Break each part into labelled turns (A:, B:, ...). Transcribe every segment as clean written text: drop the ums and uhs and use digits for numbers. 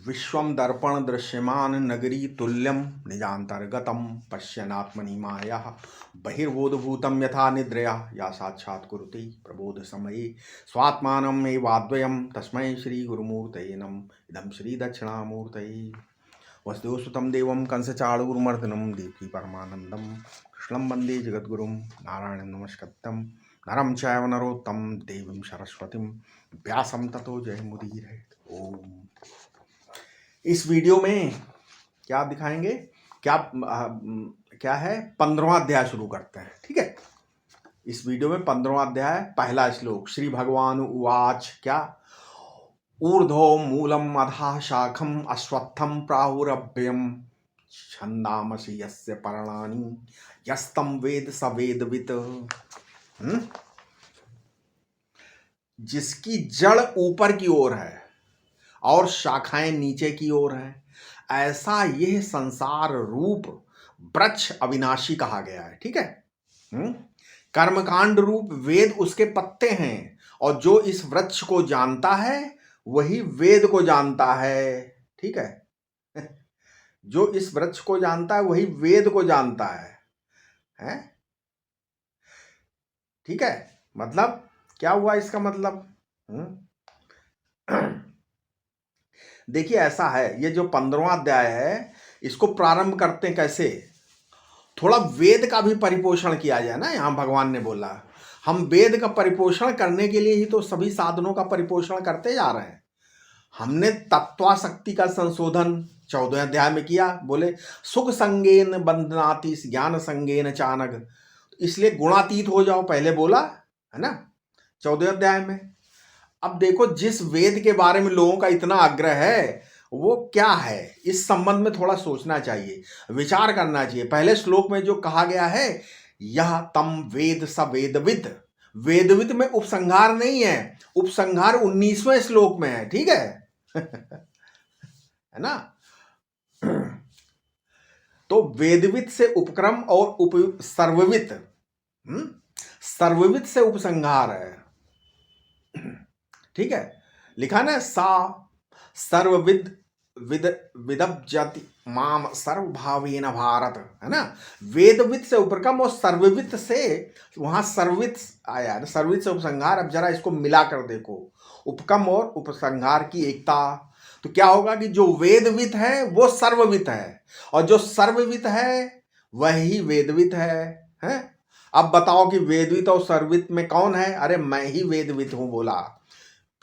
A: विश्वं दर्पण दृश्यमान नगरी तुल्यं निजान्तर्गतं पश्यन्नात्मनि मायः बहिर्बोधभूतं यथा निद्रया या साक्षात् कुरुते प्रबोधसमये स्वात्मानमेवाद्वयं तस्मै श्रीगुरुमूर्तये नमः। इदं श्रीदक्षिणामूर्तये वसुदेवसुतं देवं कंसचाणूरमर्दनं देवकी परमानन्दं कृष्णं वन्दे जगद्गुरुं नारायणं नमस्कृत्यं नरं चैव नरोत्तमं देवीं सरस्वतीं व्यासं ततो जयमुदीरये। ओम। इस वीडियो में क्या दिखाएंगे, क्या है 15वां अध्याय शुरू करते हैं। ठीक है, इस वीडियो में 15वां अध्याय पहला श्लोक। श्री भगवान उवाच क्या ऊर्ध्वो मूलम अधः शाखम अश्वत्थम प्राहुरभ्यम छंदामसि यस्य पर्णानि यस्तम वेद स वेदवित्। जिसकी जड़ ऊपर की ओर है और शाखाएं नीचे की ओर हैं, ऐसा यह संसार रूप वृक्ष अविनाशी कहा गया है। ठीक है, कर्मकांड रूप वेद उसके पत्ते हैं, और जो इस वृक्ष को जानता है वही वेद को जानता है। ठीक है, जो इस वृक्ष को जानता है वही वेद को जानता है? ठीक है, मतलब क्या हुआ इसका मतलब? देखिए ऐसा है, ये जो 15वां अध्याय है इसको प्रारंभ करते हैं कैसे, थोड़ा वेद का भी परिपोषण किया जाए ना। यहाँ भगवान ने बोला हम वेद का परिपोषण करने के लिए ही तो सभी साधनों का परिपोषण करते जा रहे हैं। हमने तत्वाशक्ति का संशोधन 14वें अध्याय में किया। बोले सुख संगेन बंधनाति ज्ञान संगेन चानक, इसलिए गुणातीत हो जाओ, पहले बोला है ना 14वें अध्याय में। अब देखो जिस वेद के बारे में लोगों का इतना आग्रह है वो क्या है, इस संबंध में थोड़ा सोचना चाहिए, विचार करना चाहिए। पहले श्लोक में जो कहा गया है यह तम वेद स वेदविद, वेदविद में उपसंहार नहीं है, उपसंहार 19वें श्लोक में है। ठीक है है ना। तो वेदविद से उपक्रम और सर्वविद, सर्वविद से उपसंहार है। ठीक है, लिखा ना सा सर्वविद विदब्जति माम सर्वभावेन भारत, है ना। वेदविद से उपक्रम और सर्वविद से वहां सर्वित आया ना, सर्वित से उपसंहार। अब जरा इसको मिला कर देखो, उपक्रम और उपसंहार की एकता, तो क्या होगा कि जो वेदविद है वो सर्वविद है, और जो सर्वविद है वही वेदविद है? अब बताओ कि वेदविद और सर्वित में कौन है? अरे मैं ही वेदविद हूं बोला।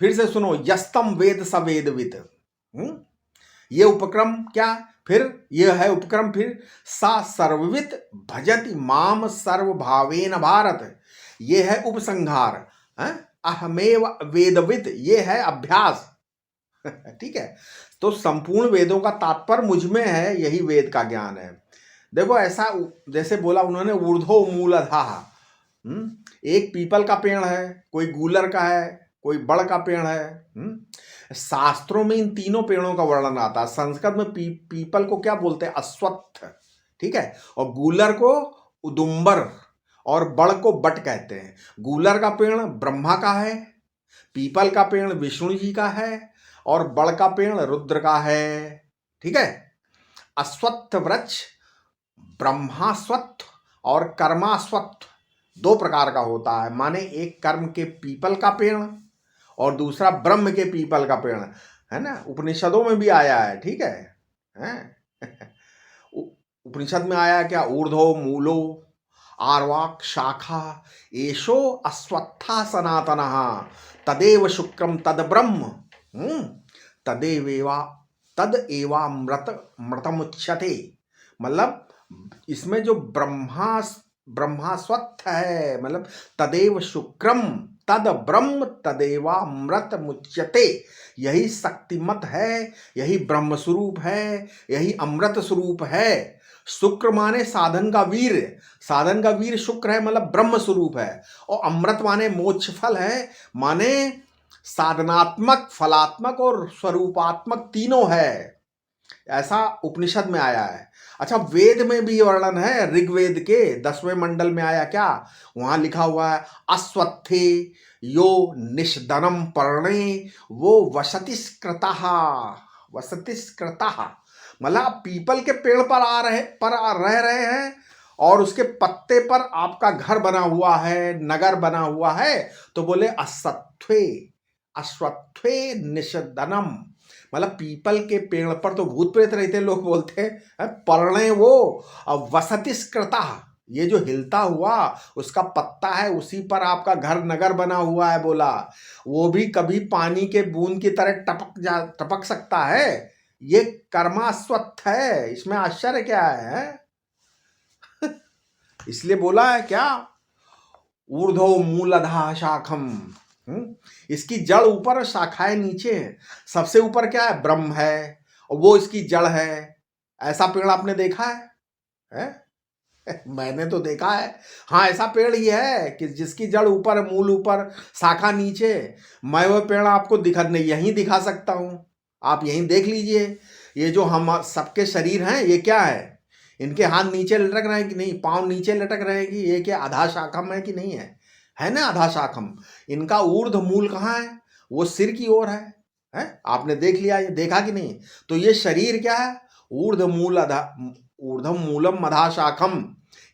A: फिर से सुनो, यस्तम वेद स वेदविद, ये उपक्रम क्या, फिर ये है उपक्रम, फिर सा सर्वविद भजति माम सर्वभावेन भारत, ये है उपसंहार। अहमेव वेदविद, ये है अभ्यास। ठीक है, तो संपूर्ण वेदों का तात्पर्य मुझ में है, यही वेद का ज्ञान है। देखो ऐसा जैसे बोला उन्होंने ऊर्ध्व मूलधः, एक पीपल का पेड़ है, कोई गूलर का है, कोई बड़ का पेड़ है। शास्त्रों में इन तीनों पेड़ों का वर्णन आता है। संस्कृत में पीपल को क्या बोलते हैं? अश्वत्थ। ठीक है, और गूलर को उदुम्बर और बड़ को बट कहते हैं। गूलर का पेड़ ब्रह्मा का है, पीपल का पेड़ विष्णु जी का है, और बड़ का पेड़ रुद्र का है। ठीक है, अश्वत्थ वृक्ष ब्रह्माश्वत्थ और कर्माश्वत्थ दो प्रकार का होता है। माने एक कर्म के पीपल का पेड़ और दूसरा ब्रह्म के पीपल का पेड़, है ना। उपनिषदों में भी आया है। ठीक है, उपनिषद में आया क्या, ऊर्ध्व मूलो आर्वाक शाखा एषो अश्वत्था सनातनः तदेव शुक्रम तद ब्रह्म तदेवेवा तद मृतमुच्यते। मतलब इसमें जो ब्रह्मास्वत्थ है, मतलब तदेव शुक्रम तद ब्रह्म तदेवामृत मुच्यते, यही शक्तिमत है, यही ब्रह्म स्वरूप है, यही अमृत स्वरूप है। शुक्र माने साधन का वीर, साधन का वीर शुक्र है, मतलब ब्रह्म स्वरूप है। और अमृत माने मोक्ष फल है, माने साधनात्मक, फलात्मक और स्वरूपात्मक तीनों है। ऐसा उपनिषद में आया है। अच्छा, वेद में भी वर्णन है, ऋग्वेद के 10वें मंडल में आया क्या, वहां लिखा हुआ है अश्वत्थे यो निषदनम पर्णे वो वसतिस्कृतः, वसतिष्कृता, मतलब पीपल के पेड़ पर रह रहे हैं और उसके पत्ते पर आपका घर बना हुआ है, नगर बना हुआ है, तो बोले असत्वे अश्वत्थे निषदनम, मतलब पीपल के पेड़ पर तो भूत प्रेत रहते, लोग बोलते हैं पर्णे वो। अब वसतिष्कृता, ये जो हिलता हुआ उसका पत्ता है, उसी पर आपका घर नगर बना हुआ है, बोला वो भी कभी पानी के बूंद की तरह टपक सकता है। ये कर्मास्वत्थ है, इसमें आश्चर्य क्या है? इसलिए बोला है क्या, ऊर्ध्व मूलधः शाखम, इसकी जड़ ऊपर और शाखाएं नीचे हैं। सबसे ऊपर क्या है, ब्रह्म है और वो इसकी जड़ है। ऐसा पेड़ आपने देखा है? मैंने तो देखा है। हाँ, ऐसा पेड़ ही है कि जिसकी जड़ ऊपर, मूल ऊपर, शाखा नीचे। मैं वो पेड़ आपको यहीं दिखा सकता हूं, आप यहीं देख लीजिए। ये जो हम सबके शरीर हैं, ये क्या है, इनके हाथ नीचे लटक रहे हैं कि नहीं, पांव नीचे लटक रहे हैं कि ये क्या आधा शाखम है कि नहीं है ना आधा शाखम। इनका ऊर्ध्व मूल कहाँ है, वो सिर की ओर है? आपने देख लिया, ये देखा कि नहीं? तो ये शरीर क्या है, ऊर्ध्व मूलम अधा शाखम,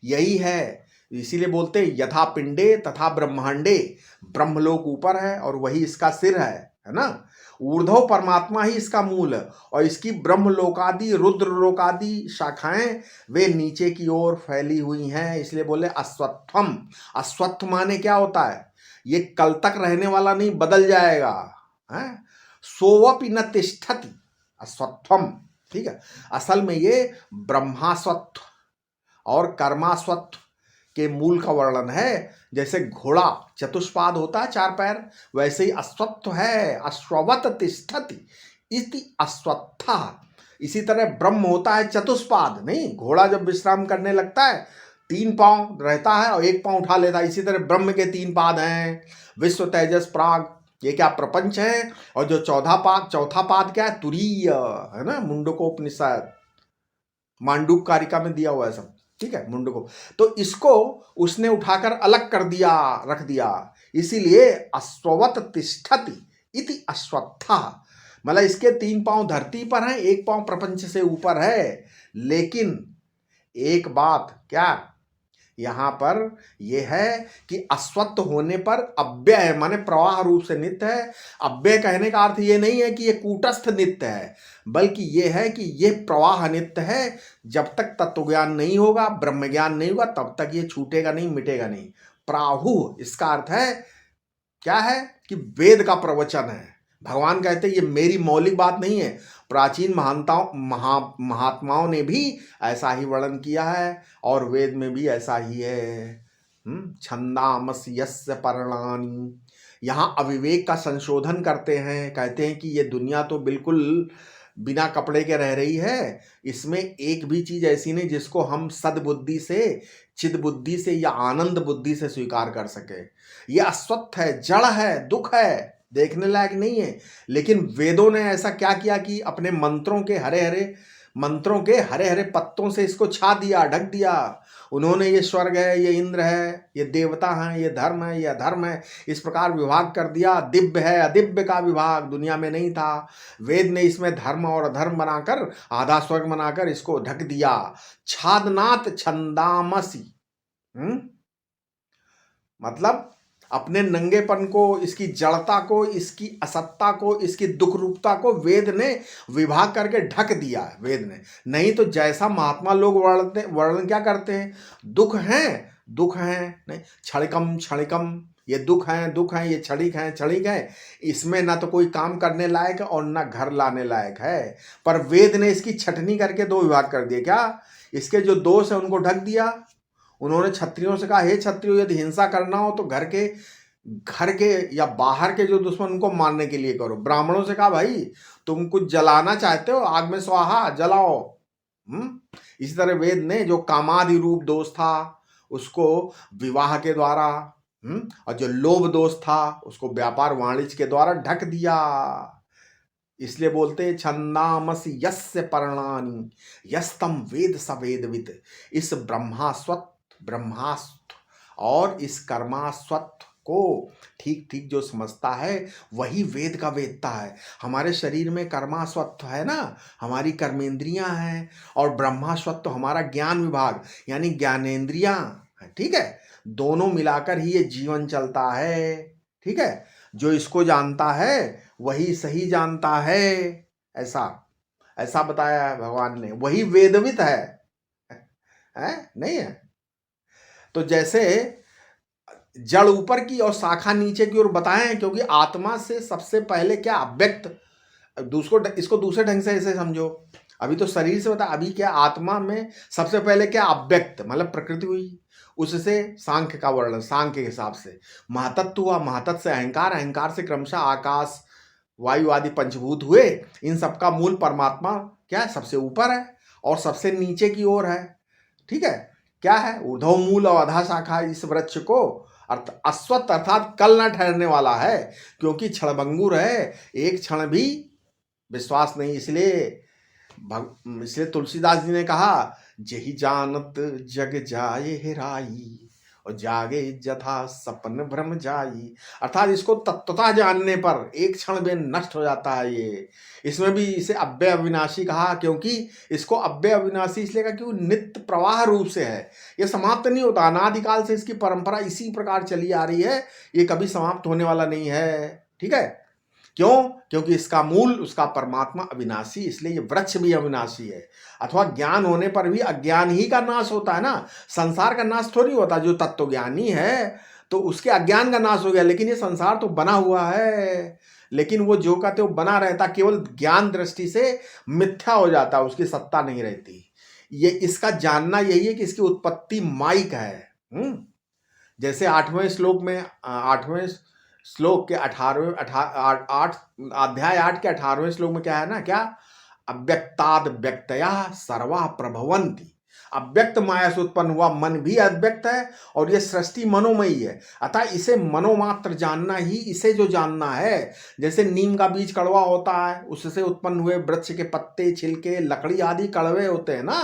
A: यही है। इसीलिए बोलते यथा पिंडे तथा ब्रह्मांडे, ब्रह्मलोक ऊपर है और वही इसका सिर है ना। ऊर्ध्व परमात्मा ही इसका मूल है और इसकी ब्रह्मलोकादि, रुद्रलोकादि शाखाएं वे नीचे की ओर फैली हुई हैं। इसलिए बोले अस्वत्थम। अस्वत्थ माने क्या होता है, ये कल तक रहने वाला नहीं, बदल जाएगा, है? सोवपि न तिष्ठति अस्वत्थम, ठीक है। असल में ये ब्रह्मास्वत्थ और कर्मास्वत्थ के मूल का वर्णन है। जैसे घोड़ा चतुष्पाद होता है, 4 पैर, वैसे ही अश्वत्थ है, अश्ववत तिष्ठति इति अश्वत्था। इसी तरह ब्रह्म होता है चतुष्पाद, नहीं, घोड़ा जब विश्राम करने लगता है 3 पांव रहता है और 1 पांव उठा लेता है। इसी तरह ब्रह्म के 3 पाद हैं, विश्व, तेजस, प्राग, ये क्या प्रपंच है। और जो चौथा पाद क्या है, तुरीय, है ना, मुंडकोपनिषद, मांडूक कारिका में दिया हुआ है सब, ठीक है, मुंड को। तो इसको उसने उठाकर अलग कर दिया, रख दिया। इसीलिए अश्ववत तिष्ठति इति अश्वत्था, मतलब इसके 3 पांव धरती पर हैं, 1 पांव प्रपंच से ऊपर है। लेकिन एक बात क्या यहां पर यह है कि अश्वत्थ होने पर अव्यय है, माने प्रवाह रूप से नित्य है। अव्यय कहने का अर्थ ये नहीं है कि ये कूटस्थ नित्य है, बल्कि ये है कि ये प्रवाह नित्य है। जब तक तत्व ज्ञान नहीं होगा, ब्रह्म ज्ञान नहीं होगा, तब तक ये छूटेगा नहीं, मिटेगा नहीं। प्राहु इसका अर्थ है क्या है कि वेद का प्रवचन है। भगवान कहते ये मेरी मौलिक बात नहीं है, प्राचीन महात्माओं ने भी ऐसा ही वर्णन किया है और वेद में भी ऐसा ही है। छंदामस यस्य पर्णानि, यहाँ अविवेक का संशोधन करते हैं, कहते हैं कि ये दुनिया तो बिल्कुल बिना कपड़े के रह रही है, इसमें एक भी चीज ऐसी नहीं जिसको हम सद्बुद्धि से, चिद बुद्धि से या आनंद बुद्धि से स्वीकार कर सके। ये अस्वत्थ है, जड़ है, दुख है, देखने लायक नहीं है। लेकिन वेदों ने ऐसा क्या किया कि अपने मंत्रों के हरे हरे पत्तों से इसको छा दिया, ढक दिया। उन्होंने ये स्वर्ग है, ये इंद्र है, ये देवता हैं, ये धर्म है, ये अधर्म है, इस प्रकार विभाग कर दिया। दिव्य है, अदिव्य का विभाग दुनिया में नहीं था। वेद ने इसमें धर्म और अधर्म बनाकर, आधा स्वर्ग बनाकर इसको ढक दिया। छादनात छंदामसी, मतलब अपने नंगेपन को, इसकी जड़ता को, इसकी असत्ता को, इसकी दुख रूपता को वेद ने विभाग करके ढक दिया है। वेद ने नहीं तो जैसा महात्मा लोग वर्णन क्या करते हैं, दुख हैं नहीं, क्षणिकम, ये दुख हैं, ये क्षणिक हैं, इसमें ना तो कोई काम करने लायक है और ना घर लाने लायक है। पर वेद ने इसकी छटनी करके 2 विभाग कर दिए। क्या, इसके जो दोष है उनको ढक दिया। उन्होंने क्षत्रियों से कहा, हे क्षत्रियो, यदि हिंसा करना हो तो घर के या बाहर के जो दुश्मन उनको मारने के लिए करो। ब्राह्मणों से कहा, भाई तुम कुछ जलाना चाहते हो, आग में स्वाहा जलाओ। इसी तरह वेद ने जो कामादि रूप दोष था उसको विवाह के द्वारा, और जो लोभ दोष था उसको व्यापार वाणिज्य के द्वारा ढक दिया। इसलिए बोलते छंदामस यस्य पर्णानि यस्तम वेद सवेदवित। इस ब्रह्मास्त्र और इस कर्मास्वत्थ को ठीक ठीक जो समझता है वही वेद का वेदता है। हमारे शरीर में कर्मास्वत्व है ना, हमारी कर्मेंद्रियां हैं, और ब्रह्मास्वत्व हमारा ज्ञान विभाग यानी ज्ञानेंद्रियां है, ठीक है। दोनों मिलाकर ही ये जीवन चलता है, ठीक है। जो इसको जानता है वही सही जानता है, ऐसा ऐसा बताया है भगवान ने, वही वेदवित है नहीं है। तो जैसे जड़ ऊपर की और शाखा नीचे की ओर बताए हैं, क्योंकि आत्मा से सबसे पहले क्या अव्यक्त, इसको दूसरे ढंग से ऐसे समझो। अभी तो शरीर से बता, अभी क्या आत्मा में सबसे पहले क्या अव्यक्त मतलब प्रकृति हुई, उससे सांख्य का वर्णन, सांख्य के हिसाब से महातत्व हुआ, महातत्व से अहंकार, अहंकार से क्रमशः आकाश वायु आदि पंचभूत हुए। इन सबका मूल परमात्मा क्या है, सबसे ऊपर है और सबसे नीचे की ओर है, ठीक है। क्या है, ऊर्ध्व मूल और अधा शाखा इस वृक्ष को अश्वत्थ अर्थात कल न ठहरने वाला है, क्योंकि क्षणभंगुर है, एक क्षण भी विश्वास नहीं। इसलिए तुलसीदास जी ने कहा, जही जानत जग जाए हेराई और जागे जथा सपन भ्रम जाई। अर्थात इसको तत्वता जानने पर एक क्षण में नष्ट हो जाता है ये। इसमें भी इसे अव्यय अविनाशी कहा, क्योंकि इसको अव्यय अविनाशी इसलिए कहा क्योंकि नित्य प्रवाह रूप से है, ये समाप्त नहीं होता। अनादिकाल से इसकी परंपरा इसी प्रकार चली आ रही है, ये कभी समाप्त होने वाला नहीं है, ठीक है। क्यों? क्योंकि इसका मूल उसका परमात्मा अविनाशी, इसलिए ये वृक्ष भी अविनाशी है। अथवा ज्ञान होने पर भी अज्ञान ही का नाश होता है ना, संसार का नाश थोड़ी होता। जो तत्वज्ञानी है तो उसके अज्ञान का नाश हो गया, लेकिन ये संसार तो बना हुआ है, लेकिन वो जो कहते हो बना रहता, केवल ज्ञान दृष्टि से मिथ्या हो जाता, उसकी सत्ता नहीं रहती। ये इसका जानना यही है कि इसकी उत्पत्ति माइक है। जैसे 8वें श्लोक में 8वें श्लोक के 18वें अध्याय 8 के 18वें श्लोक में क्या है ना, क्या अव्यक्ताद व्यक्तया सर्वा प्रभवंती। अव्यक्त माया से उत्पन्न हुआ मन भी अव्यक्त है और ये सृष्टि मनोमयी है। अतः इसे मनोमात्र जानना ही इसे जो जानना है। जैसे नीम का बीज कड़वा होता है, उससे उत्पन्न हुए वृक्ष के पत्ते छिलके लकड़ी आदि कड़वे होते हैं ना।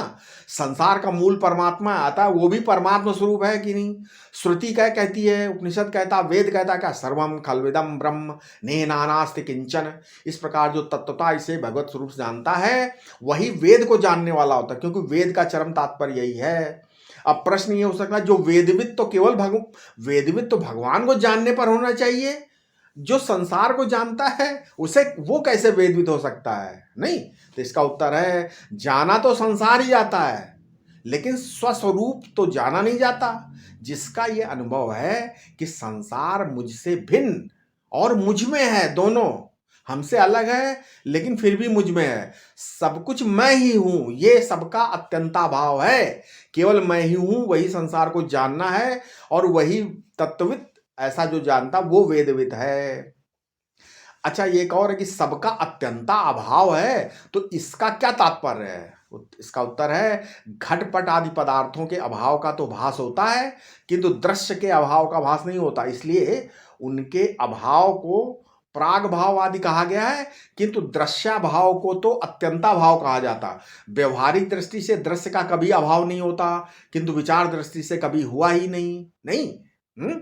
A: संसार का मूल परमात्मा आता है, वो भी परमात्मा स्वरूप है कि नहीं। श्रुति क्या कहती है, उपनिषद कहता, वेद कहता क्या, सर्वम खलविदम ब्रह्म ने नानास्ति किंचन। इस प्रकार जो तत्वता इसे भगवत स्वरूप से जानता है वही वेद को जानने वाला होता है, क्योंकि वेद का चरम तात्पर्य यही है। अब प्रश्न ये हो सकता है, जो वेदविद तो केवल वेदविद तो भगवान को जानने पर होना चाहिए, जो संसार को जानता है उसे वो कैसे वेदविद हो सकता है? नहीं। तो इसका उत्तर है, जाना तो संसार ही जाता है, लेकिन स्वस्वरूप तो जाना नहीं जाता। जिसका ये अनुभव है कि संसार मुझसे भिन्न और मुझ में है, दोनों हमसे अलग है लेकिन फिर भी मुझ में है, सब कुछ मैं ही हूं, ये सबका अत्यंता भाव है। केवल मैं ही हूं, वही संसार को जानना है, और वही तत्वविद ऐसा जो जानता वो वेदविद है। अच्छा, ये एक और है कि सबका अत्यंता अभाव है, तो इसका क्या तात्पर्य है? इसका उत्तर है, घटपट आदि पदार्थों के अभाव का तो भास होता है, किंतु दृश्य के अभाव का भास नहीं होता। इसलिए उनके अभाव को प्राग भाव आदि कहा गया है, किंतु दृश्याभाव को तो अत्यंता भाव कहा जाता। व्यवहारिक दृष्टि से दृश्य का कभी अभाव नहीं होता, किंतु विचार दृष्टि से कभी हुआ ही नहीं।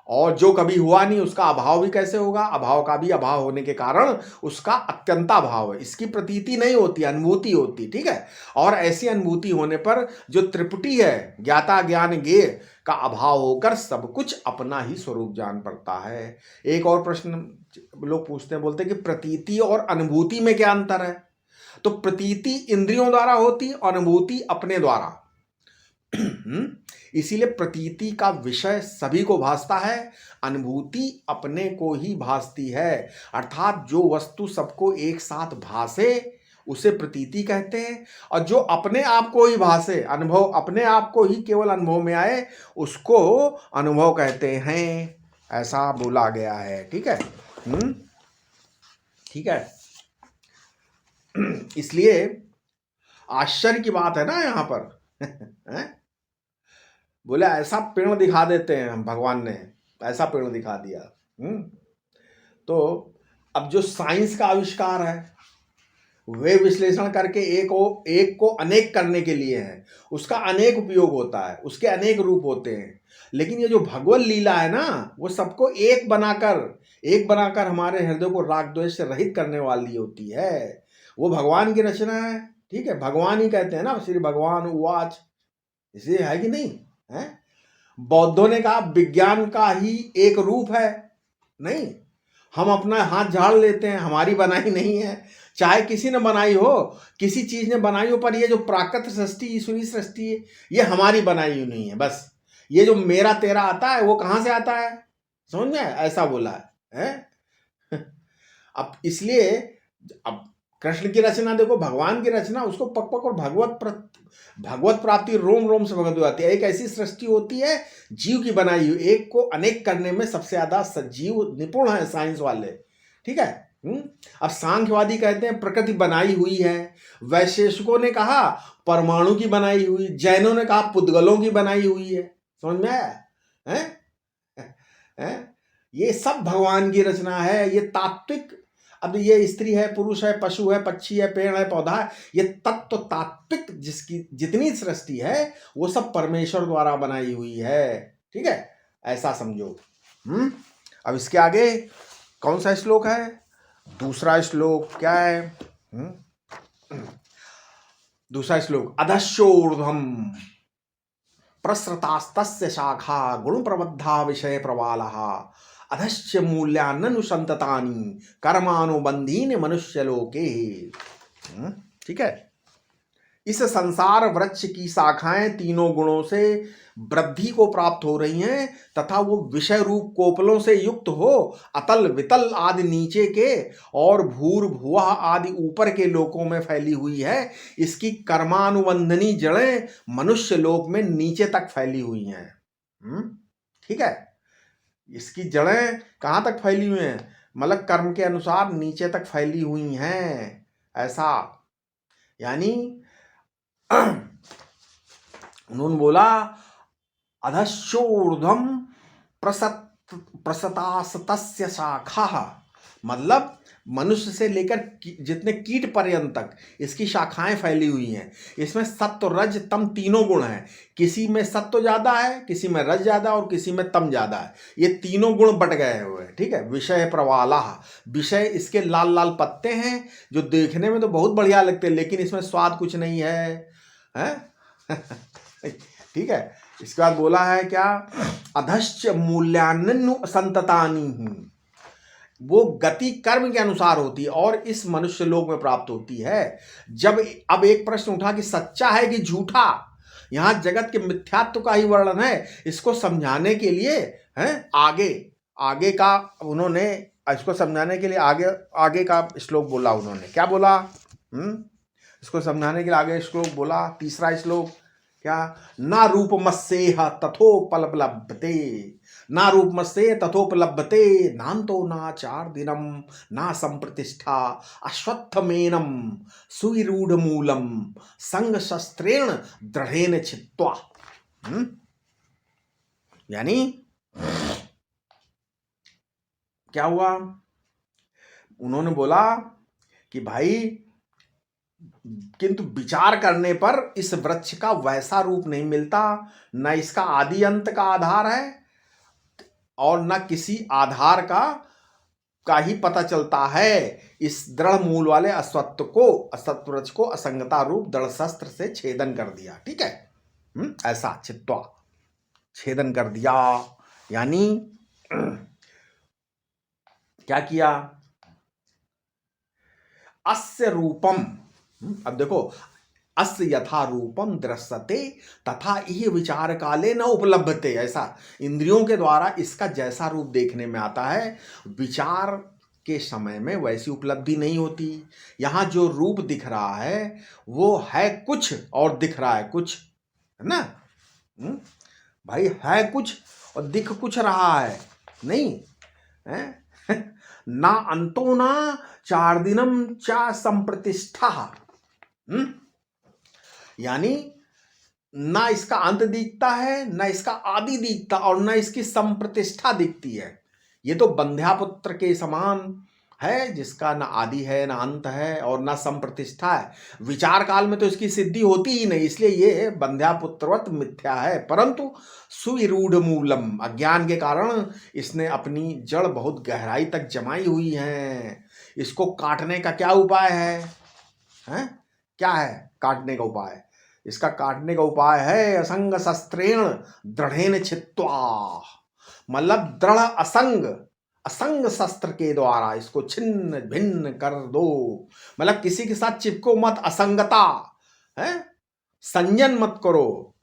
A: और जो कभी हुआ नहीं उसका अभाव भी कैसे होगा? अभाव का भी अभाव होने के कारण उसका अत्यंता भाव है, इसकी प्रतीति नहीं होती, अनुभूति होती, ठीक है। और ऐसी अनुभूति होने पर जो त्रिपुटी है, ज्ञाता ज्ञान ज्ञेय का अभाव होकर सब कुछ अपना ही स्वरूप जान पड़ता है। एक और प्रश्न लोग पूछते हैं, बोलते हैं कि प्रतीति और अनुभूति में क्या अंतर है? तो प्रतीति इंद्रियों द्वारा होती, अनुभूति अपने द्वारा। इसीलिए प्रतीति का विषय सभी को भासता है, अनुभूति अपने को ही भासती है। अर्थात जो वस्तु सबको एक साथ भासे उसे प्रतीति कहते हैं, और जो अपने आप को ही भासे, अनुभव अपने आप को ही केवल अनुभव में आए, उसको अनुभव कहते हैं। ऐसा बोला गया है, ठीक है। ठीक है। इसलिए आश्चर्य की बात है ना यहाँ पर बोले ऐसा पेड़ दिखा देते हैं हम, भगवान ने ऐसा पेड़ दिखा दिया। तो अब जो साइंस का आविष्कार है वे विश्लेषण करके एक को अनेक करने के लिए है, उसका अनेक उपयोग होता है, उसके अनेक रूप होते हैं। लेकिन ये जो भगवत लीला है ना, वो सबको एक बनाकर हमारे हृदय को राग द्वेष से रहित करने वाली होती है। वो भगवान की रचना है, ठीक है, भगवान ही कहते हैं ना, श्री भगवान उवाच, इसलिए है कि नहीं है। बौद्धों ने कहा विज्ञान का ही एक रूप है, नहीं, हम अपना हाथ झाड़ लेते हैं, हमारी बनाई नहीं है, चाहे किसी ने बनाई हो, किसी चीज ने बनाई हो, पर ये जो प्राकृत सृष्टि, ईश्वरीय सृष्टि है, ये हमारी बनाई हुई नहीं है। बस ये जो मेरा तेरा आता है, वो कहां से आता है, समझ में, ऐसा बोला है? अब इसलिए अब कृष्ण की रचना देखो, भगवान की रचना, उसको पक पक और भगवत प्राप्ति रोम रोम से भगवत आती है। एक ऐसी सृष्टि होती है जीव की बनाई हुई, एक को अनेक करने में सबसे ज्यादा सजीव निपुण है साइंस वाले, ठीक है। अब सांख्यवादी कहते हैं प्रकृति बनाई हुई है, वैशेषिकों ने कहा परमाणु की बनाई हुई, जैनों ने कहा पुद्गलों की बनाई हुई है। समझ में आया है? ये सब भगवान की रचना है। ये तात्विक, अब ये स्त्री है, पुरुष है, पशु है, पक्षी है, पेड़ है, पौधा है, ये तत्व तात्विक जिसकी जितनी सृष्टि है वो सब परमेश्वर द्वारा बनाई हुई है, ठीक है, ऐसा समझो। अब इसके आगे कौन सा श्लोक है, दूसरा श्लोक क्या है? दूसरा श्लोक, अधश्चोर्ध्वम् प्रसृतास्तस्य शाखा गुण प्रबद्धा विषय प्रवालः अधश्च मूल्यान्नुसंततानि कर्मानुबंधीन मनुष्य लोके। ठीक है, इस संसार वृक्ष की शाखाएं तीनों गुणों से वृद्धि को प्राप्त हो रही हैं तथा वो विषय रूप कोपलों से युक्त हो अतल वितल आदि नीचे के और भूर भुवः आदि ऊपर के लोकों में फैली हुई है। इसकी कर्मानुबंधनी जड़ें मनुष्य लोक में नीचे तक फैली हुई हैं। ठीक है, इसकी जड़ें कहाँ तक फैली हुई हैं, मतलब कर्म के अनुसार नीचे तक फैली हुई हैं, ऐसा। यानी उन्होंने बोला अधश्चोर्ध्वम् प्रसतास्तस्य शाखा, मतलब मनुष्य से लेकर जितने कीट पर्यंत तक इसकी शाखाएं फैली हुई हैं। इसमें सत्व रज तम तीनों गुण हैं, किसी में सत्व ज्यादा है, किसी में रज ज्यादा और किसी में तम ज्यादा है। ये तीनों गुण बट गए हुए हैं, ठीक है। विषय प्रवाला, विषय इसके लाल लाल पत्ते हैं जो देखने में तो बहुत बढ़िया लगते हैं, लेकिन इसमें स्वाद कुछ नहीं है, ठीक है। इसके बाद बोला है क्या, अधश्च मूल्यान्नु संततानि, वो गति कर्म के अनुसार होती है और इस मनुष्य लोक में प्राप्त होती है। जब अब एक प्रश्न उठा कि सच्चा है कि झूठा, यहां जगत के मिथ्यात्व का ही वर्णन है। इसको समझाने के लिए आगे का उन्होंने, इसको समझाने के लिए आगे का श्लोक बोला उन्होंने। क्या बोला? इसको समझाने के लिए आगे श्लोक बोला, तीसरा श्लोक क्या, ना रूपमस्येह तथोपलभ्यते, ना रूपमस्ये तथोपलभ्यते, नान्तो नाचार दिनम ना संप्रतिष्ठा अश्वत्थमेनम सुविरूढ़मूलम संग शस्त्रेण दृढ़ेन छित्त्वा। यानी क्या हुआ, उन्होंने बोला कि भाई किंतु विचार करने पर इस वृक्ष का वैसा रूप नहीं मिलता, न इसका आदि अंत का आधार है और न किसी आधार का ही पता चलता है। इस दृढ़ मूल वाले अश्वत्थ वृक्ष को असंगता रूप दृढ़ शस्त्र से छेदन कर दिया, ठीक है। ऐसा छित्त्वा, छेदन कर दिया, यानी क्या किया, अस्य रूपम, अब देखो, अस्य यथा रूपम दृश्यते तथा यह विचार काले न उपलब्धते, ऐसा इंद्रियों के द्वारा इसका जैसा रूप देखने में आता है विचार के समय में वैसी उपलब्धि नहीं होती। यहां जो रूप दिख रहा है वो है कुछ और दिख रहा है कुछ, है ना भाई, है कुछ और दिख कुछ रहा है, नहीं है? ना अंतो ना चार दिनम चा संप्रतिष्ठा, यानी ना इसका अंत दिखता है, ना इसका आदि दिखता और ना इसकी संप्रतिष्ठा दिखती है। ये तो बंध्यापुत्र के समान है जिसका न आदि है न अंत है और न संप्रतिष्ठा है। विचार काल में तो इसकी सिद्धि होती ही नहीं, इसलिए ये बंध्यापुत्रवत मिथ्या है। परंतु सुविरूढ़ मूलम, अज्ञान के कारण इसने अपनी जड़ बहुत गहराई तक जमाई हुई है। इसको काटने का क्या उपाय है? हैं? क्या है काटने का उपाय? इसका काटने का उपाय है असंग शस्त्रेण दृढ़ेन छित्त्वा, मतलब दृढ़ असंग, असंग शस्त्र के द्वारा इसको छिन्न भिन्न कर दो। मतलब किसी के साथ चिपको मत, असंगता है, संजन मत करो।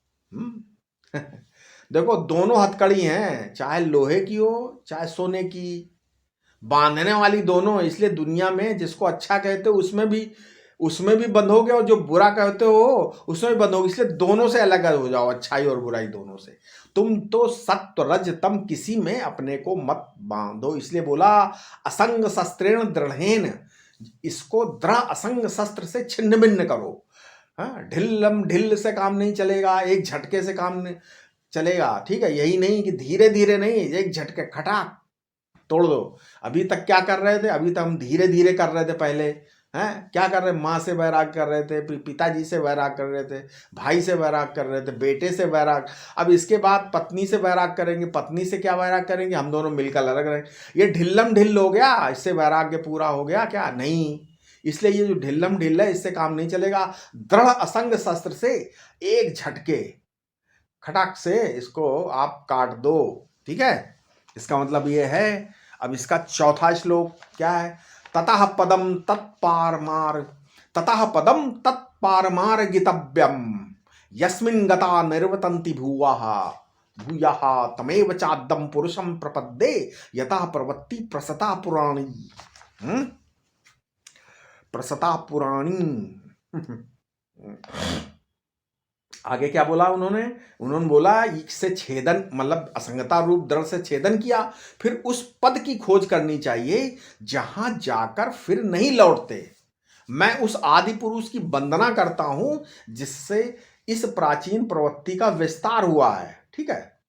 A: देखो दोनों हथकड़ी हैं, चाहे लोहे की हो चाहे सोने की, बांधने वाली दोनों। इसलिए दुनिया में जिसको अच्छा कहते हो उसमें भी बंधोगे और जो बुरा कहते हो उसमें भी बंधोगे। इसलिए दोनों से अलग हो जाओ, अच्छाई और बुराई दोनों से। तुम तो सत्व रज तम किसी में अपने को मत बांधो। इसलिए बोला असंग शस्त्रेण दृढ़ेन, इसको दृढ़ असंग शस्त्र से छिन्न भिन्न करो। हाँ, ढिल्लम ढिल से काम नहीं चलेगा, एक झटके से काम नहीं चलेगा। ठीक है, यही नहीं कि धीरे धीरे नहीं, एक झटके खटाक तोड़ दो। अभी तक क्या कर रहे थे? अभी तक हम धीरे धीरे कर रहे थे। पहले हैं क्या कर रहे? माँ से वैराग कर रहे थे, फिर पिताजी से वैराग कर रहे थे, भाई से वैराग कर रहे थे, बेटे से वैराग। अब इसके बाद पत्नी से वैराग करेंगे। पत्नी से क्या वैराग करेंगे? हम दोनों मिलकर लड़क रहे। ये ढिल्लम ढिल हो गया, इससे वैराग्य पूरा हो गया क्या? नहीं। इसलिए ये जो ढिल्लम ढिल है इससे काम नहीं चलेगा। दृढ़ असंग शस्त्र से एक झटके खटाक से इसको आप काट दो। ठीक है, इसका मतलब ये है। अब इसका चौथा श्लोक क्या है? ततः पदम तत्पारमार, ततः पदम तत्पारमार्गितव्यम यस्मिन् गता निर्वतन्ति भूवः भूयः तमेव चाद्यं पुरुषं प्रपद्ये यतः प्रवृत्ति प्रसता पुराणी। प्रसता पुराणी। आगे क्या बोला उन्होंने बोला इससे छेदन, मतलब असंगता रूप दृढ़ से छेदन किया। फिर उस पद की खोज करनी चाहिए जहां जाकर फिर नहीं लौटते। मैं उस आदि पुरुष की वंदना करता हूं जिससे इस प्राचीन प्रवृत्ति का विस्तार हुआ है। ठीक है।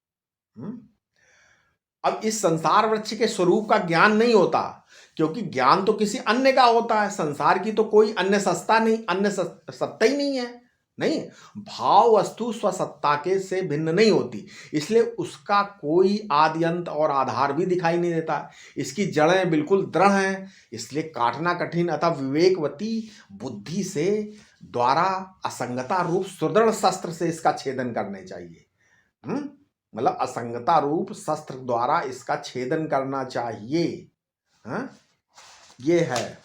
A: अब इस संसार वृक्ष के स्वरूप का ज्ञान नहीं होता, क्योंकि ज्ञान तो किसी अन्य का होता है। संसार की तो कोई अन्य सत्ता नहीं, अन्य सत्ता ही नहीं है। नहीं, भाव वस्तु स्वसत्ता के से भिन्न नहीं होती, इसलिए उसका कोई आदि अंत और आधार भी दिखाई नहीं देता। इसकी जड़ें बिल्कुल दृढ़ हैं, इसलिए काटना कठिन। अतः विवेकवती बुद्धि से द्वारा असंगता रूप सुदृढ़ शस्त्र से इसका छेदन करने चाहिए। मतलब असंगता रूप शस्त्र द्वारा इसका छेदन करना चाहिए। ये है।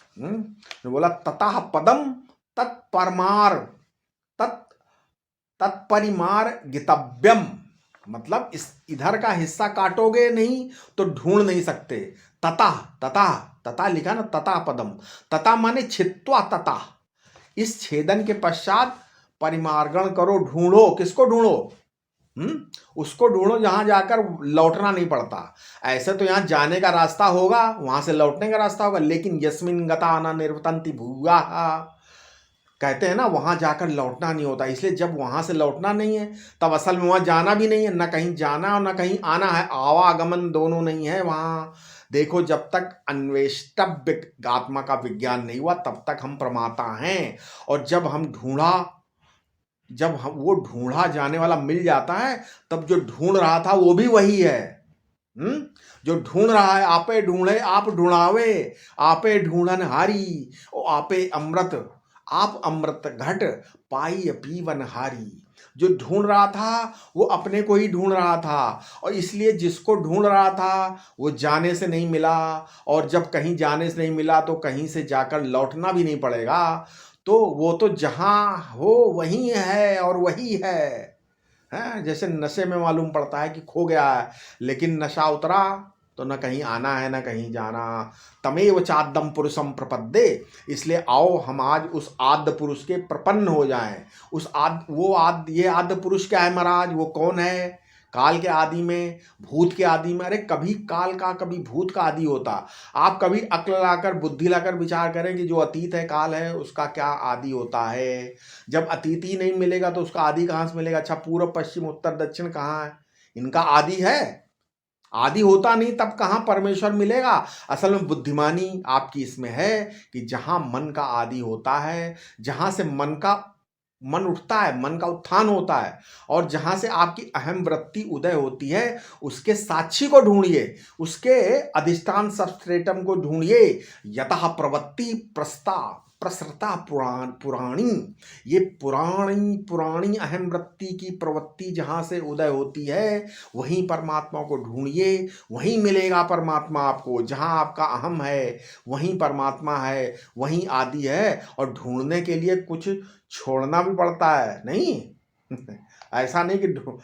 A: बोला ततः पदम तत्परमार तत्परिमार गितव्यम, मतलब इस इधर का हिस्सा काटोगे नहीं तो ढूंढ नहीं सकते। तथा तथा तथा लिखा ना, तथा पदम, तथा माने छित्वा, तथा इस छेदन के पश्चात परिमार्गण करो, ढूंढो। किसको ढूंढो? उसको ढूंढो जहां जाकर लौटना नहीं पड़ता। ऐसे तो यहां जाने का रास्ता होगा, वहां से लौटने का रास्ता होगा, लेकिन यस्मिन गता न निर्वतन्ति भूया, कहते हैं ना वहां जाकर लौटना नहीं होता। इसलिए जब वहां से लौटना नहीं है तब असल में वहां जाना भी नहीं है। न कहीं जाना और न कहीं आना है, आवागमन दोनों नहीं है वहां। देखो, जब तक अन्वेष्टव्य आत्मा का विज्ञान नहीं हुआ तब तक हम प्रमाता हैं। और जब हम वो ढूंढा जाने वाला मिल जाता है, तब जो ढूंढ रहा था वो भी वही है। जो ढूंढ रहा है, आपे ढूंढे आप ढूंढावे, आपे ढूंढन हारी ओ आपे अमृत, आप अमृत घट पाई पीवन हारी। जो ढूंढ रहा था वो अपने को ही ढूंढ रहा था, और इसलिए जिसको ढूंढ रहा था वो जाने से नहीं मिला। और जब कहीं जाने से नहीं मिला तो कहीं से जाकर लौटना भी नहीं पड़ेगा। तो वो तो जहां हो वहीं है और वही है। जैसे नशे में मालूम पड़ता है कि खो गया है, लेकिन नशा उतरा तो न कहीं आना है न कहीं जाना। तमेव चाद्यम पुरुषम प्रपद्ये, इसलिए आओ हम आज उस आद्य पुरुष के प्रपन्न हो जाएं। ये आद्य पुरुष क्या है महाराज? वो कौन है? काल के आदि में, भूत के आदि में। अरे कभी काल का कभी भूत का आदि होता। आप कभी अक्ल लाकर, बुद्धि लाकर विचार करें कि जो अतीत है, काल है, उसका क्या आदि होता है? जब अतीत ही नहीं मिलेगा तो उसका आदि कहाँ से मिलेगा? अच्छा, पूर्व पश्चिम उत्तर दक्षिण कहाँ है? इनका आदि है? आदि होता नहीं तब कहाँ परमेश्वर मिलेगा। असल में बुद्धिमानी आपकी इसमें है कि जहाँ मन का आदि होता है, जहाँ से मन उठता है, मन का उत्थान होता है, और जहाँ से आपकी अहम वृत्ति उदय होती है, उसके साक्षी को ढूंढिए, उसके अधिष्ठान सबस्ट्रेटम को ढूंढिए। यतः प्रवृत्ति प्रस्ता प्रसृता पुराणी, ये पुरानी अहम वृत्ति की प्रवृत्ति जहाँ से उदय होती है, वहीं परमात्मा को ढूंढिए, वहीं मिलेगा परमात्मा आपको। जहाँ आपका अहम है वहीं परमात्मा है, वहीं आदि है। और ढूंढने के लिए कुछ छोड़ना भी पड़ता है, नहीं ऐसा नहीं कि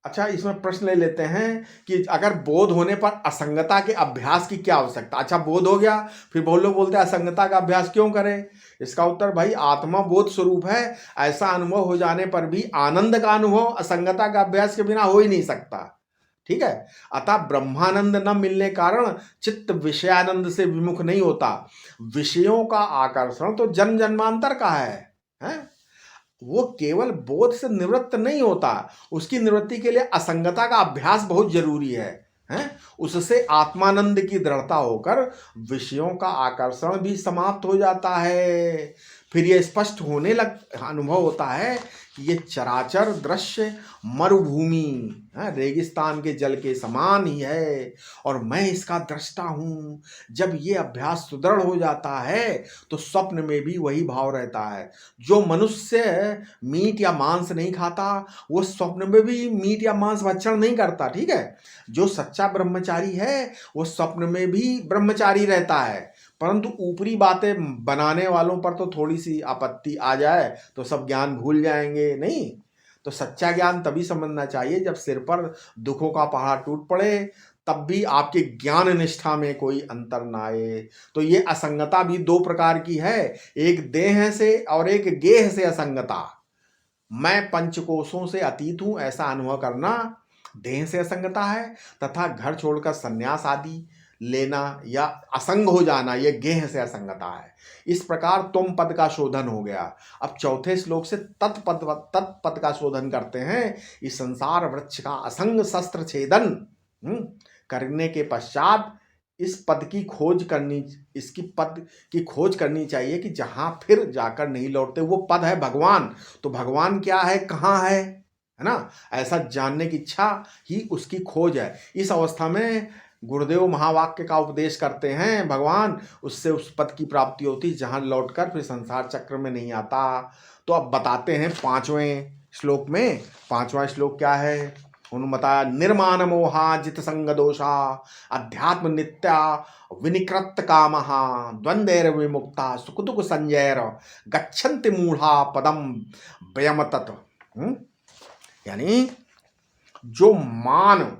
A: अच्छा, इसमें प्रश्न ले लेते हैं कि अगर बोध होने पर असंगता के अभ्यास की क्या आवश्यकता। अच्छा, बोध हो गया, फिर बहुत लोग बोलते हैं असंगता का अभ्यास क्यों करें। इसका उत्तर, भाई आत्मा बोध स्वरूप है, ऐसा अनुभव हो जाने पर भी आनंद का अनुभव असंगता का अभ्यास के बिना हो ही नहीं सकता। ठीक है, अतः ब्रह्मानंद न मिलने कारण चित्त विषयानंद से विमुख नहीं होता। विषयों का आकर्षण तो जन्म जन्मांतर का है? वो केवल बोध से निवृत्त नहीं होता, उसकी निवृत्ति के लिए असंगता का अभ्यास बहुत जरूरी है? उससे आत्मानंद की दृढ़ता होकर विषयों का आकर्षण भी समाप्त हो जाता है। फिर ये स्पष्ट होने अनुभव होता है कि ये चराचर दृश्य मरुभूमि, रेगिस्तान के जल के समान ही है, और मैं इसका दृष्टा हूँ। जब ये अभ्यास सुदृढ़ हो जाता है तो स्वप्न में भी वही भाव रहता है। जो मनुष्य मीट या मांस नहीं खाता, वो स्वप्न में भी मीट या मांस भक्षण नहीं करता। ठीक है, जो सच्चा ब्रह्मचारी है वो स्वप्न में भी ब्रह्मचारी रहता है। परंतु ऊपरी बातें बनाने वालों पर तो थोड़ी सी आपत्ति आ जाए तो सब ज्ञान भूल जाएंगे, नहीं। तो सच्चा ज्ञान तभी समझना चाहिए जब सिर पर दुखों का पहाड़ टूट पड़े, तब भी आपके ज्ञान निष्ठा में कोई अंतर ना आए। तो ये असंगता भी दो प्रकार की है, एक देह से और एक गेह से असंगता। मैं पंचकोशों से अतीत हूं, ऐसा अनुभव करना देह से असंगता है, तथा घर छोड़कर सन्यास आदि लेना या असंग हो जाना, यह गेह से असंगता है। इस प्रकार तुम पद का शोधन हो गया। अब चौथे श्लोक से तत्पद का शोधन करते हैं। इस संसार वृक्ष का असंग शस्त्र छेदन करने के पश्चात इस पद की खोज करनी, इसकी पद की खोज करनी चाहिए कि जहां फिर जाकर नहीं लौटते। वो पद है भगवान। तो भगवान क्या है, कहाँ है ना, ऐसा जानने की इच्छा ही उसकी खोज है। इस अवस्था में गुरुदेव महावाक्य का उपदेश करते हैं भगवान, उससे उस पद की प्राप्ति होती जहां लौटकर फिर संसार चक्र में नहीं आता। तो अब बताते हैं पांचवें श्लोक में। पांचवा श्लोक क्या है, उन्होंने बताया, निर्माण मोहा जित संग दोषा अध्यात्म नित्या विनिकृत कामहा द्वंद्वैर विमुक्ता सुख दुख संजैर गच्छन्ति मूढ़ा पदम व्यमतत। यानी जो मान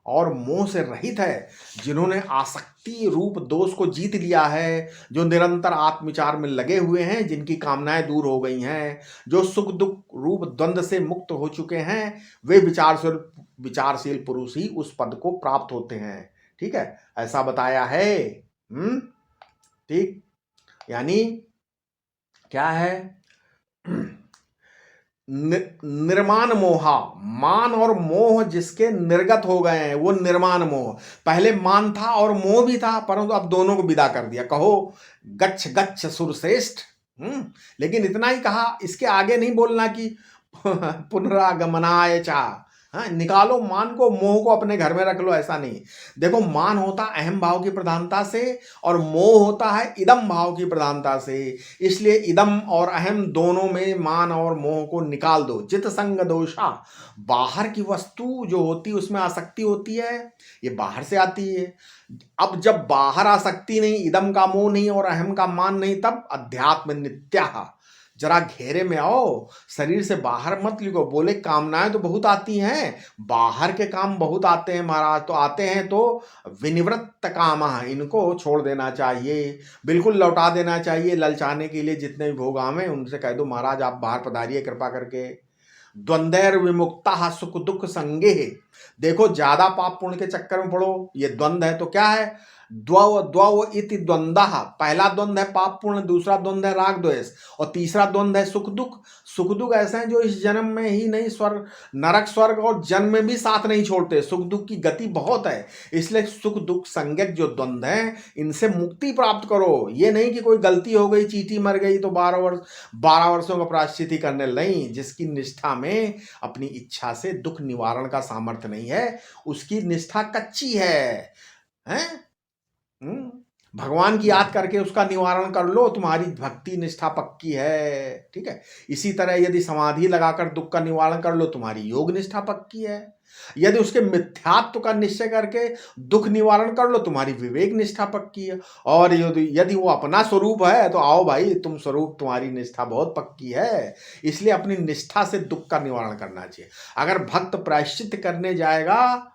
A: और मोह से रहित है, जिन्होंने आसक्ति रूप दोष को जीत लिया है, जो निरंतर आत्मविचार में लगे हुए हैं, जिनकी कामनाएं दूर हो गई हैं, जो सुख दुख रूप द्वंद्व से मुक्त हो चुके हैं, वे विचारशील पुरुष ही उस पद को प्राप्त होते हैं। ठीक है, ऐसा बताया है। ठीक, यानी क्या है, निर्माण मोहा, मान और मोह जिसके निर्गत हो गए हैं, वो निर्माण मोह। पहले मान था और मोह भी था, परंतु अब दोनों को विदा कर दिया। कहो गच्छ गच्छ सुरश्रेष्ठ। लेकिन इतना ही कहा, इसके आगे नहीं बोलना कि पुनरागमनाय चा। हाँ, निकालो मान को, मोह को अपने घर में रख लो, ऐसा नहीं। देखो, मान होता अहम भाव की प्रधानता से और मोह होता है इदम भाव की प्रधानता से। इसलिए इदम और अहम दोनों में मान और मोह को निकाल दो। जित संग दोषा, बाहर की वस्तु जो होती है उसमें आसक्ति होती है, ये बाहर से आती है। अब जब बाहर आसक्ति नहीं, इदम का मोह नहीं और अहम का मान नहीं, तब अध्यात्म नित्या। जरा घेरे में आओ, शरीर से बाहर मत लिखो। बोले कामनाएं तो बहुत आती हैं, बाहर के काम बहुत आते हैं महाराज। तो आते हैं तो विनिवृत्त काम, इनको छोड़ देना चाहिए, बिल्कुल लौटा देना चाहिए। ललचाने के लिए जितने भी भोग आवे उनसे कह दो महाराज आप बाहर पधारिए कृपा करके। द्वंद्वैर विमुक्ता सुख दुख संगे। देखो, ज्यादा पाप पुण्य के चक्कर में पड़ो, ये द्वंद्व है तो क्या है, द्वौ द्वौ इति द्वंद्वः, पहला द्वंद्व है पाप पुण्य, दूसरा द्वंद्व है राग द्वेष, और तीसरा द्वंद्व है सुख दुख। सुख दुख ऐसे हैं जो इस जन्म में ही नहीं, स्वर्ग नरक स्वर्ग और जन्म में भी साथ नहीं छोड़ते। सुख दुख की गति बहुत है, इसलिए सुख दुख संज्ञक जो द्वंद्व है इनसे मुक्ति प्राप्त करो। ये नहीं कि कोई गलती हो गई, चींटी मर गई तो 12 वर्षों का प्रायश्चित ही करने, नहीं। जिसकी निष्ठा में अपनी इच्छा से दुख निवारण का सामर्थ्य नहीं है, उसकी निष्ठा कच्ची है, हैं? भगवान की याद करके उसका निवारण कर लो, तुम्हारी भक्ति निष्ठा पक्की है, ठीक है। इसी तरह यदि समाधि लगाकर दुख का निवारण कर लो, तुम्हारी योग निष्ठा पक्की है। यदि उसके मिथ्यात्व का निश्चय करके दुख निवारण कर लो, तुम्हारी विवेक निष्ठा पक्की है। और यदि वो अपना स्वरूप है तो आओ भाई, तुम स्वरूप, तुम्हारी निष्ठा बहुत पक्की है। इसलिए अपनी निष्ठा से दुख का निवारण करना चाहिए। अगर भक्त प्रायश्चित करने जाएगा,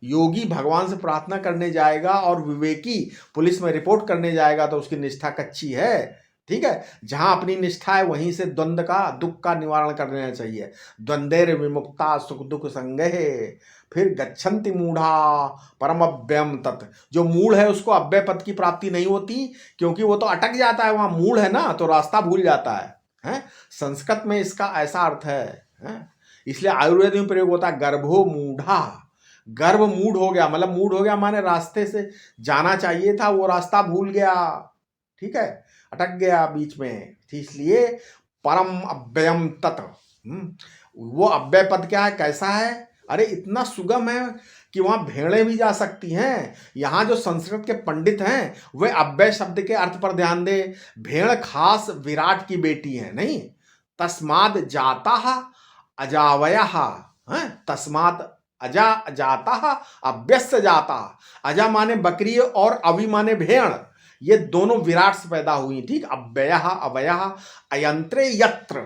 A: योगी भगवान से प्रार्थना करने जाएगा, और विवेकी पुलिस में रिपोर्ट करने जाएगा, तो उसकी निष्ठा कच्ची है, ठीक है। जहां अपनी निष्ठा है वहीं से द्वंद्व का, दुख का निवारण कर लेना चाहिए। द्वंद्वेर विमुक्ता सुख दुख संगहे, फिर गच्छन्ति मूढ़ा परम अव्ययम तत्। जो मूढ़ है उसको अव्यय पद की प्राप्ति नहीं होती, क्योंकि वो तो अटक जाता है, वहां मूढ़ है ना, तो रास्ता भूल जाता है? संस्कृत में इसका ऐसा अर्थ है? इसलिए आयुर्वेद में प्रयोग होता है गर्भो मूढ़ा। गर्भ मूढ़ हो गया, मतलब मूढ़ हो गया माने रास्ते से जाना चाहिए था, वो रास्ता भूल गया, ठीक है, अटक गया बीच में। इसलिए परम अव्ययम तत्, वो अव्यय पद क्या है, कैसा है? अरे इतना सुगम है कि वहां भेड़ें भी जा सकती हैं। यहाँ जो संस्कृत के पंडित हैं वे अव्यय शब्द के अर्थ पर ध्यान दे। भेड़ खास विराट की बेटी है, नहीं? तस्माद जाता अजावय, तस्मात अजा जाता अव्यस्य जाता। अजा माने बकरी और अवि माने भेड़, ये दोनों विराट से पैदा हुई, ठीक। अव्यय अवय अयंत्रे यत्र,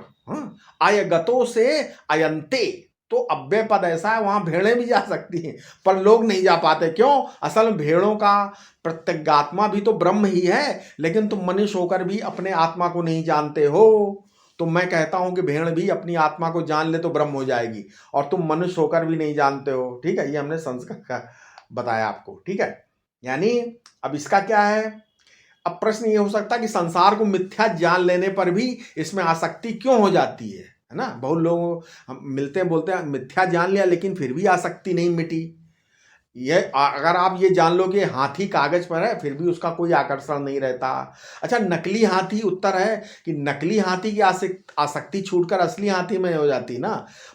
A: अयगतो से अयंते, तो अव्यय पद ऐसा है, वहां भेड़ें भी जा सकती हैं, पर लोग नहीं जा पाते। क्यों? असल में भेड़ों का प्रत्यगात्मा भी तो ब्रह्म ही है, लेकिन तुम मनुष्य होकर भी अपने आत्मा को नहीं जानते हो। तो मैं कहता हूं कि भेड़ भी अपनी आत्मा को जान ले तो ब्रह्म हो जाएगी, और तुम मनुष्य होकर भी नहीं जानते हो, ठीक है। ये हमने संस्कृत का बताया आपको, ठीक है। यानी अब इसका क्या है, अब प्रश्न ये हो सकता है कि संसार को मिथ्या जान लेने पर भी इसमें आसक्ति क्यों हो जाती है ना? बहुत लोग हम मिलते हैं, बोलते हैं मिथ्या जान लिया लेकिन फिर भी आसक्ति नहीं मिटी। ये अगर आप ये जान लो कि हाथी कागज पर है फिर भी उसका कोई आकर्षण नहीं रहता। अच्छा, नकली हाथी, उत्तर है कि नकली हाथी की आसक्ति छूटकर असली हाथी में हो जाती ना।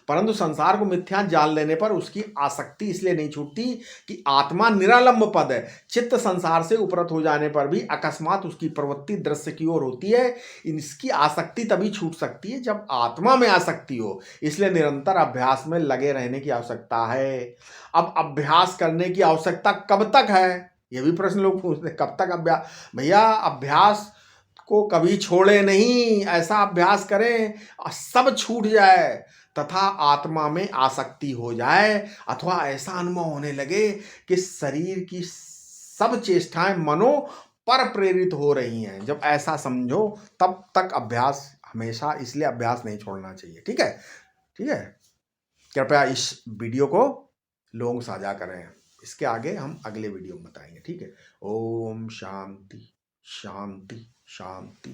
A: परंतु संसार को मिथ्या जान लेने पर उसकी आसक्ति इसलिए नहीं छूटती कि आत्मा निरालंब पद है। चित्त संसार से उपरत हो जाने पर भी अकस्मात उसकी प्रवृत्ति दृश्य की ओर होती है। इसकी आसक्ति तभी छूट सकती है जब आत्मा में आसक्ति हो। इसलिए निरंतर अभ्यास में लगे रहने की आवश्यकता है। अब अभ्यास करने की आवश्यकता कब तक है, ये भी प्रश्न लोग पूछते हैं, कब तक अभ्यास? भैया अभ्यास को कभी छोड़े नहीं, ऐसा अभ्यास करें सब छूट जाए तथा आत्मा में आसक्ति हो जाए, अथवा ऐसा अनुभव होने लगे कि शरीर की सब चेष्टाएं मनो पर प्रेरित हो रही हैं। जब ऐसा समझो तब तक अभ्यास हमेशा, इसलिए अभ्यास नहीं छोड़ना चाहिए, ठीक है। ठीक है, कृपया इस वीडियो को लोग साझा करें। इसके आगे हम अगले वीडियो में बताएंगे, ठीक है। ओम शांति शांति शांति।